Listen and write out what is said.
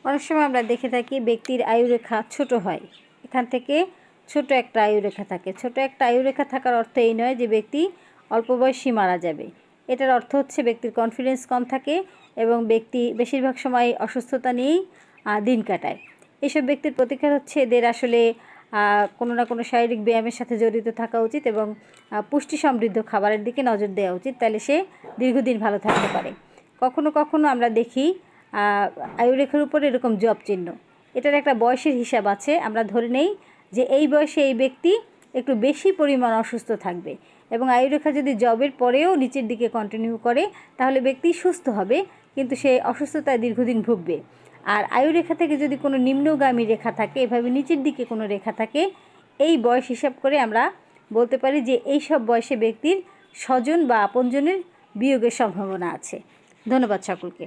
অনেক সময় আমরা দেখে থাকি ব্যক্তির আয়ুরেখা ছোট হয়, এখান থেকে ছোট একটা আয়ুরেখা থাকে। ছোট একটা আয়ুরেখা থাকার অর্থ এই নয় যে ব্যক্তি অল্প বয়সী মারা যাবে। এটার অর্থ হচ্ছে ব্যক্তির কনফিডেন্স কম থাকে এবং ব্যক্তি বেশিরভাগ সময় অসুস্থতা নিয়েই দিন কাটায়। এইসব ব্যক্তির প্রতিকার হচ্ছে এদের আসলে কোনো না কোনো শারীরিক ব্যায়ামের সাথে জড়িত থাকা উচিত এবং পুষ্টি সমৃদ্ধ খাবারের দিকে নজর দেওয়া উচিত, তাহলে সে দীর্ঘদিন ভালো থাকতে পারে। কখনো কখনো আমরা দেখি আয়ুরেখার উপরে এরকম জব চিহ্ন, এটার একটা বয়সের হিসাব আছে। আমরা ধরে নেই যে এই বয়সে এই ব্যক্তি একটু বেশি পরিমাণ অসুস্থ থাকবে এবং আয়ুরেখা যদি জবের পরেও নিচের দিকে কন্টিনিউ করে তাহলে ব্যক্তি সুস্থ হবে, কিন্তু সে অসুস্থতায় দীর্ঘদিন ভুগবে। আর আয়ুরেখা থেকে যদি কোনো নিম্নগামী রেখা থাকে, এভাবে নিচের দিকে কোনো রেখা থাকে, এই বয়স হিসাব করে আমরা বলতে পারি যে এই সব বয়সে ব্যক্তির স্বজন বা আপনজনের বিয়োগের সম্ভাবনা আছে। ধন্যবাদ সকলকে।